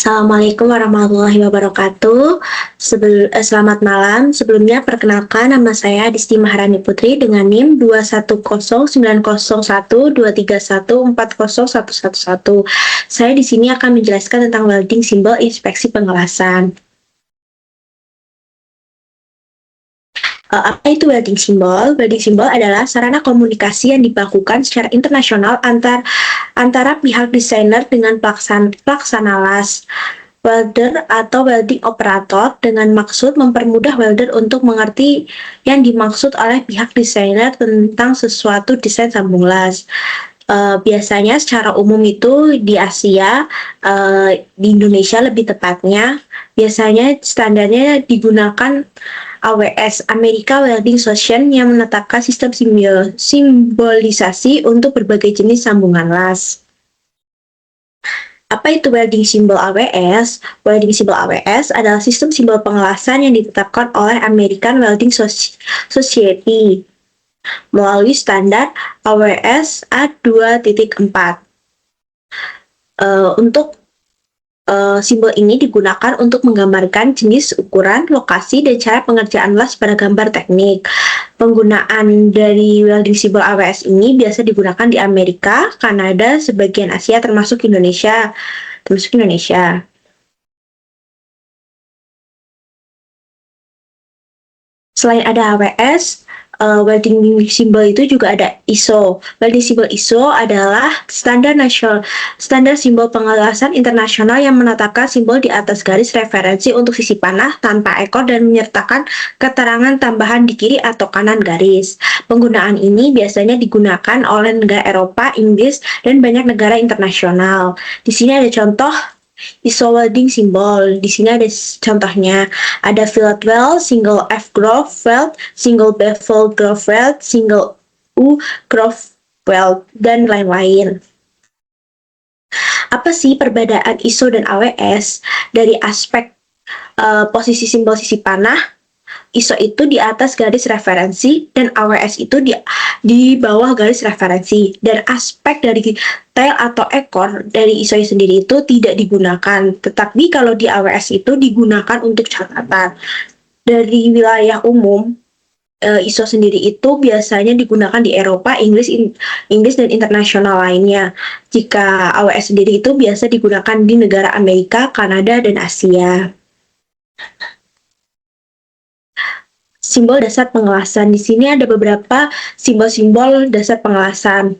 Assalamualaikum warahmatullahi wabarakatuh. Selamat malam. Sebelumnya perkenalkan nama saya Disti Maharani Putri dengan NIM 210901231414011. Saya di sini akan menjelaskan tentang welding simbol inspeksi pengelasan. Apa itu welding simbol? Welding simbol adalah sarana komunikasi yang dilakukan secara internasional antara pihak desainer dengan pelaksana las, welder atau welding operator, dengan maksud mempermudah welder untuk mengerti yang dimaksud oleh pihak desainer tentang suatu desain sambung las. Biasanya secara umum itu di Asia, di Indonesia lebih tepatnya, biasanya standarnya digunakan AWS, American Welding Association, yang menetapkan sistem simbolisasi untuk berbagai jenis sambungan las. Apa itu welding simbol AWS? Welding simbol AWS adalah sistem simbol pengelasan yang ditetapkan oleh American Welding Society melalui standar AWS A2.4. Untuk simbol ini digunakan untuk menggambarkan jenis, ukuran, lokasi, dan cara pengerjaan las pada gambar teknik. Penggunaan dari welding simbol AWS ini biasa digunakan di Amerika, Kanada, sebagian Asia termasuk Indonesia. Selain ada AWS, welding simbol itu juga ada ISO. Welding simbol ISO adalah standar simbol pengelasan internasional yang menetapkan simbol di atas garis referensi untuk sisi panah tanpa ekor dan menyertakan keterangan tambahan di kiri atau kanan garis. Penggunaan ini biasanya digunakan oleh negara Eropa, Inggris, dan banyak negara internasional. Di sini ada contoh ISO welding simbol. Di sini ada contohnya, ada fillet weld, single F groove weld, single bevel groove weld, single U groove weld, dan lain-lain. Apa sih perbedaan ISO dan AWS? Dari aspek posisi simbol sisi panah, ISO itu di atas garis referensi dan AWS itu di bawah garis referensi. Dan aspek dari tail atau ekor dari ISO sendiri itu tidak digunakan. Tetapi kalau di AWS itu digunakan untuk catatan. Dari wilayah umum, ISO sendiri itu biasanya digunakan di Eropa, Inggris dan internasional lainnya. Jika AWS sendiri itu biasa digunakan di negara Amerika, Kanada, dan Asia. Simbol dasar pengelasan. Di sini ada beberapa simbol-simbol dasar pengelasan.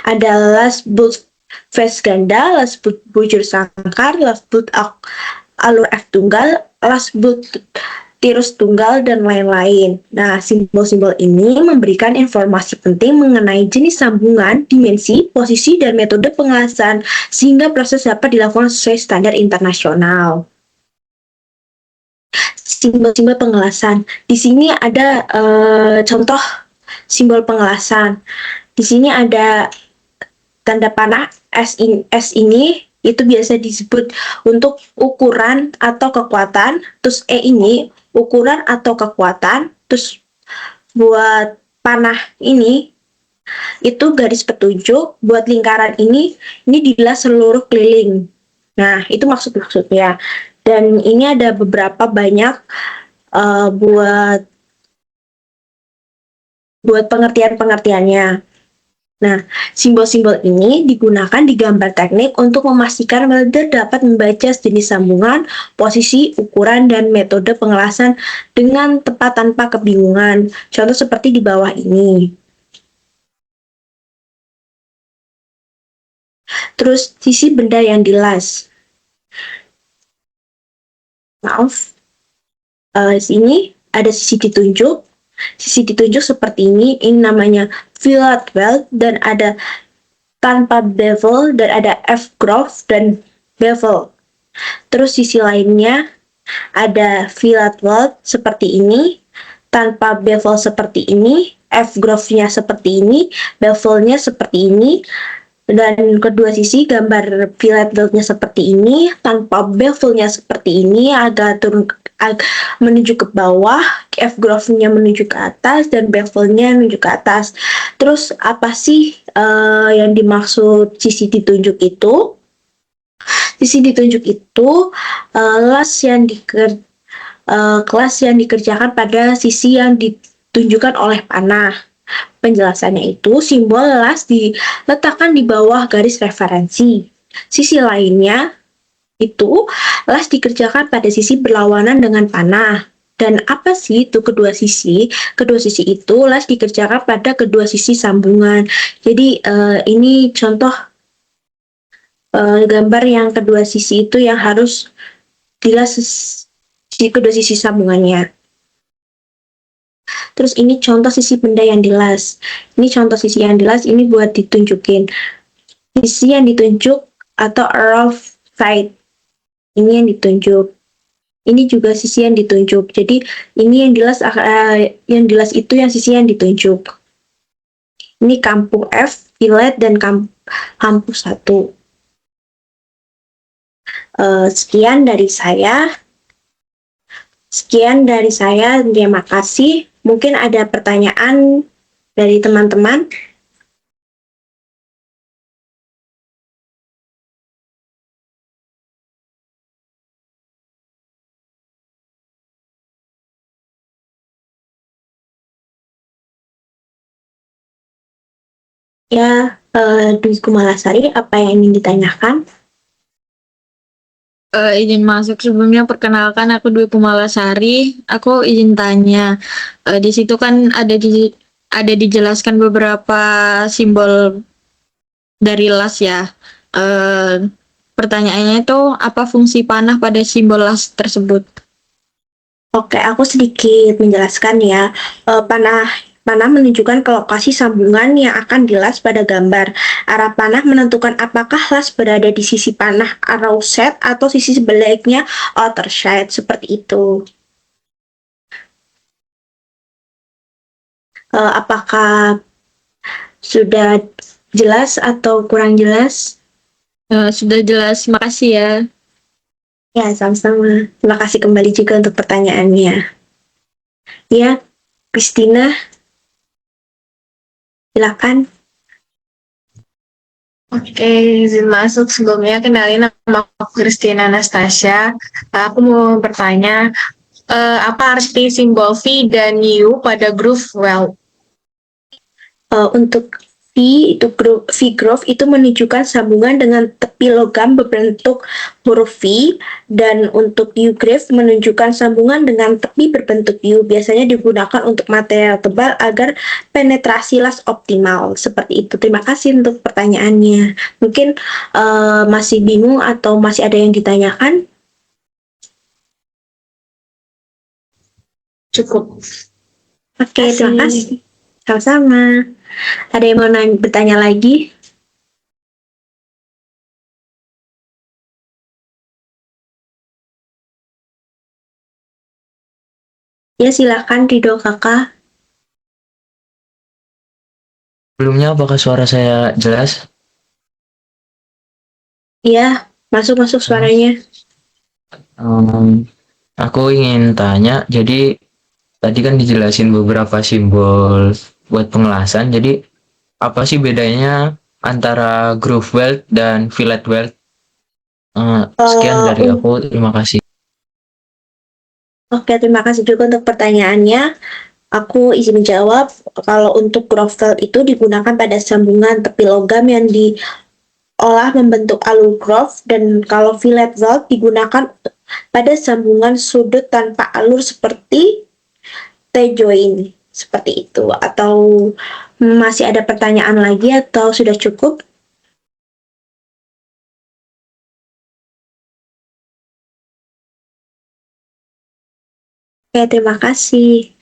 Ada las but face ganda, las but bujur sangkar, las but alur F tunggal, las but tirus tunggal, dan lain-lain. Nah, simbol-simbol ini memberikan informasi penting mengenai jenis sambungan, dimensi, posisi, dan metode pengelasan, sehingga proses dapat dilakukan sesuai standar internasional. Simbol-simbol pengelasan. Di sini ada contoh simbol pengelasan. Di sini ada tanda panah S ini itu biasa disebut untuk ukuran atau kekuatan. Terus E ini ukuran atau kekuatan. Terus buat panah ini itu garis petunjuk. Buat lingkaran ini dilas seluruh keliling. Nah, itu maksudnya. Dan ini ada beberapa banyak buat pengertiannya. Nah, simbol-simbol ini digunakan di gambar teknik untuk memastikan welder dapat membaca jenis sambungan, posisi, ukuran, dan metode pengelasan dengan tepat tanpa kebingungan. Contoh seperti di bawah ini. Terus sisi benda yang dilas. Sini ada sisi ditunjuk. Sisi ditunjuk seperti ini namanya fillet weld, dan ada tanpa bevel, dan ada F groove dan bevel. Terus sisi lainnya ada fillet weld seperti ini, tanpa bevel seperti ini, F groove-nya seperti ini, bevelnya seperti ini. Dan kedua sisi gambar fillet weld-nya seperti ini, tanpa bevel-nya seperti ini, agak turun menuju ke bawah, F groove-nya menuju ke atas, dan bevel-nya menuju ke atas. Terus apa sih yang dimaksud sisi ditunjuk itu? Sisi ditunjuk itu kelas yang dikerjakan pada sisi yang ditunjukkan oleh panah. Penjelasannya itu, simbol las diletakkan di bawah garis referensi. Sisi lainnya itu, las dikerjakan pada sisi berlawanan dengan panah. Dan apa sih itu kedua sisi? Kedua sisi itu las dikerjakan pada kedua sisi sambungan. Jadi ini contoh gambar yang kedua sisi itu yang harus dilas di kedua sisi sambungannya. Terus ini contoh sisi benda yang dilas. Ini contoh sisi yang dilas, ini buat ditunjukin. Sisi yang ditunjuk atau rough side. Ini yang ditunjuk. Ini juga sisi yang ditunjuk. Jadi ini yang dilas itu yang sisi yang ditunjuk. Ini kampung F, Villette, dan kampus 1. Sekian dari saya. Terima kasih. Mungkin ada pertanyaan dari teman-teman. Ya, Dwi Kumalasari, apa yang ingin ditanyakan? Izin masuk sebelumnya, perkenalkan aku Dwi Kumalasari. Aku izin tanya, di situ kan ada dijelaskan beberapa simbol dari las ya. Pertanyaannya itu apa fungsi panah pada simbol las tersebut? Oke, aku sedikit menjelaskan ya. Panah menunjukkan ke lokasi sambungan yang akan dilas pada gambar. Arah panah menentukan apakah las berada di sisi panah arrow set atau sisi sebaliknya outer side, seperti itu. Apakah sudah jelas atau kurang jelas? Sudah jelas, makasih ya. Ya, sama-sama. Terima kasih kembali juga untuk pertanyaannya. Ya, Christina, silakan. Oke, izin masuk. Sebelumnya kenalin, nama aku Christina Anastasia. Aku mau bertanya, apa arti simbol V dan U pada groove well? Untuk V groove itu menunjukkan sambungan dengan tepi logam berbentuk huruf V, dan untuk U groove menunjukkan sambungan dengan tepi berbentuk U. Biasanya digunakan untuk material tebal agar penetrasi las optimal. Seperti itu. Terima kasih untuk pertanyaannya. Mungkin masih bingung atau masih ada yang ditanyakan? Cukup. Oke, terima kasih. Sama-sama. Ada yang mau bertanya lagi? Ya, silakan Ridho kakak. Sebelumnya, apakah suara saya jelas? Iya, masuk suaranya. Aku ingin tanya, jadi tadi kan dijelasin beberapa simbol buat pengelasan, jadi apa sih bedanya antara groove weld dan fillet weld? Sekian dari aku, terima kasih. Oke, terima kasih juga untuk pertanyaannya. Aku izin menjawab, kalau untuk groove weld itu digunakan pada sambungan tepi logam yang diolah membentuk alur groove, dan kalau fillet weld digunakan pada sambungan sudut tanpa alur seperti T-joint, seperti itu. Atau masih ada pertanyaan lagi atau sudah cukup? Oke, terima kasih.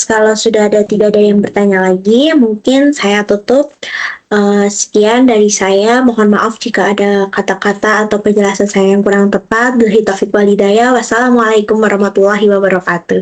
Kalau sudah tidak ada yang bertanya lagi, mungkin saya tutup. Sekian dari saya. Mohon maaf jika ada kata-kata atau penjelasan saya yang kurang tepat. Billahi taufiq wal hidayah. Wassalamualaikum warahmatullahi wabarakatuh.